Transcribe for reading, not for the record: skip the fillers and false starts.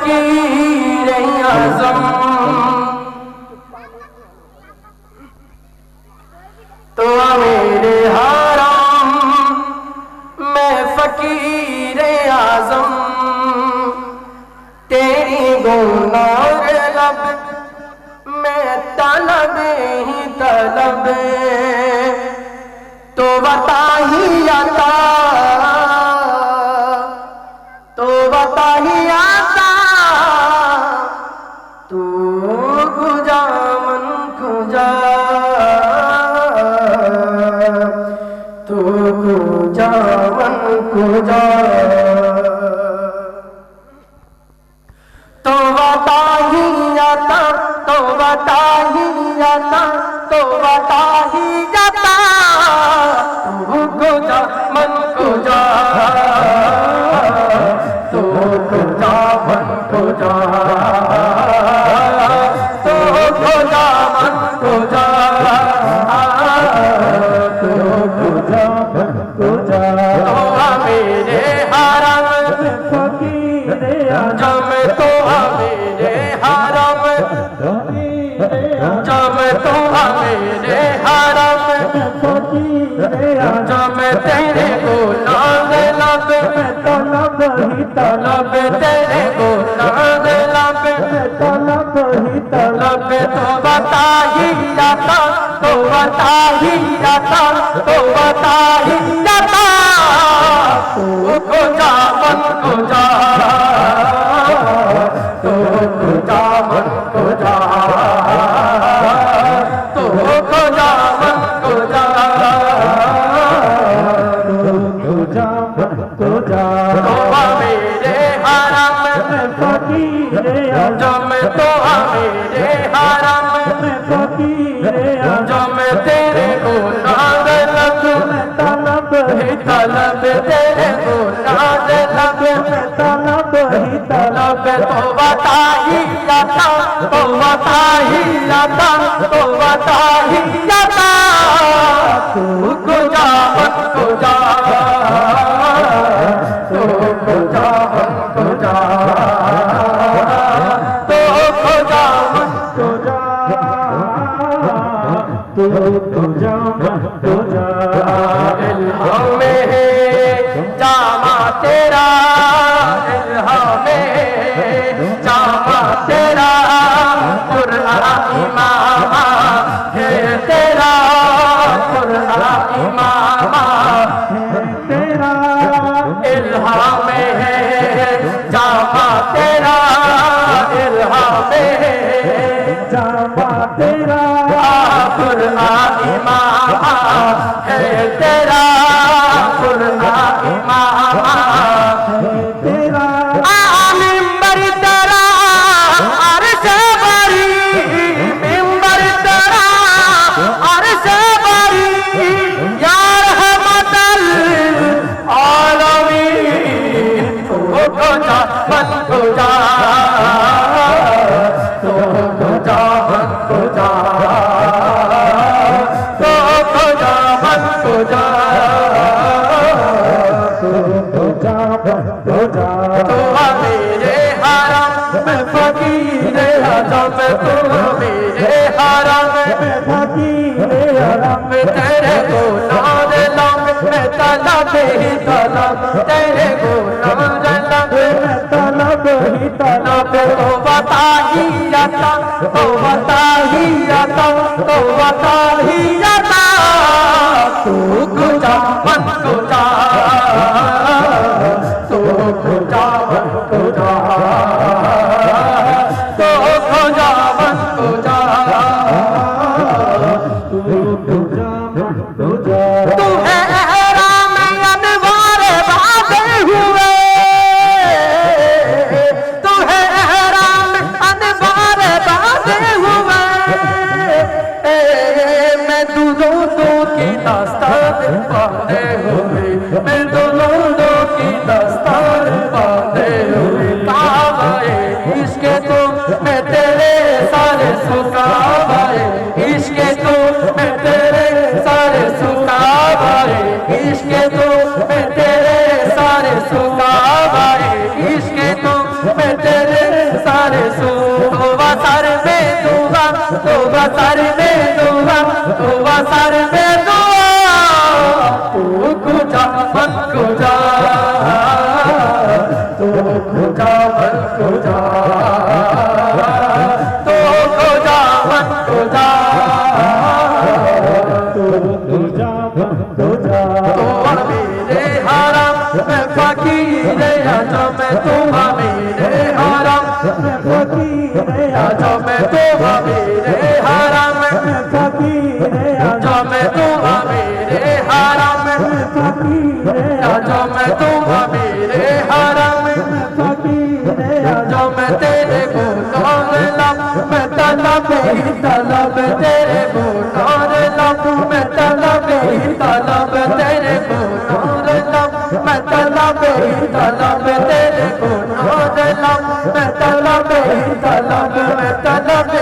फकीर आज़म तो मेरे हरम मैं फकीर आज़म तेरी गुनार लब मैं तलब ही तलब तो बता ही आता तो बता ही आता तू खुजा मन खुजा तू खुजा मन खुजा तो बता ही आता तो बता ही आता तो बता ही आता तू खुजा मन खुजा तू खुजा मन खुजा तू खुजा मन खुजा तू खुजा मन खुजा तो मेरे हरम फकीर आज़म तो मेरे हरम जब तो मेरे हरम जब तेरे गुलाम लब तलब ही तलब तेरे गुलाम लब तलब ही तलब तो बता ही जाता तो बता ही जाता तो बता ही जाता तू खुजा मन खुजा तू खुजा मन खुजा तू खुजा मन खुजा तू खुजा मन खुजा तो मेरे हरम फकीर आज़म तो मेरे हरम फकीर आज़म तेरे गुनाह लब तलब ही तलब तेरे गुनाह लब तलब ही तलब तो बता ही जाता तो बता ही जाता तो बता ही जाता तू खुजा मन खुजा तू खुजा मन खुजा तू खुजा मन खुजा तू खुजा मन खुजा इल्हाम में है जामा तेरा इल्हाम में जामा तेरा कुरान इमामा है तेरा कुरान इमामा है तेरा इल्हाम में है जामा तेरा इल्हाम में है जामा तेरा कुरान इमामा है तेरा कुरान इमामा है तेरा मिंबर तेरा अर्श बरी मिंबर तेरा अर्श बरी या रहमतल आलमीन तू खुजा मन खुजा तू खुजा मन खुजा तू खुजा मन खुजा तू खुजा मन खुजा तो मेरे हरम में फकीर आज़म तो मेरे हरम में फकीर आज़म तेरे गुलाम लब में तलब ही तलब तेरे गुलाम लब में तलब ही तलब तो बता ही जाता तो बता ही जाता तो बता ही जाता तू खुजा मन खुजा तू खुजा मन खुजा तू खुजा मन खुजा तू खुजा मन खुजा तू है एहराम अनवार बादल हुए तू है एहराम अनवार बादल हुए मैं दूधों सर में दुआ तोबा सर में दुआ तू खुदा मन खुदा तू खुदा मन खुदा तू खुदा मन खुदा तू खुदा मन खुदा तू मेरे हरम में फकीर आजा मैं तू मेरे हरम में फकीर आजा मैं तू मेरे हरम में फकीर आजा मैं तू मेरे हरम में फकीर आजा मैं तू मेरे हरम में फकीर आजा मैं तेरे बोलों लब मैं तलब तेरे बोलों लब मैं तलब तेरे बोलों लब मैं तलब तेरे बोलों लब मैं तलब मैं तलब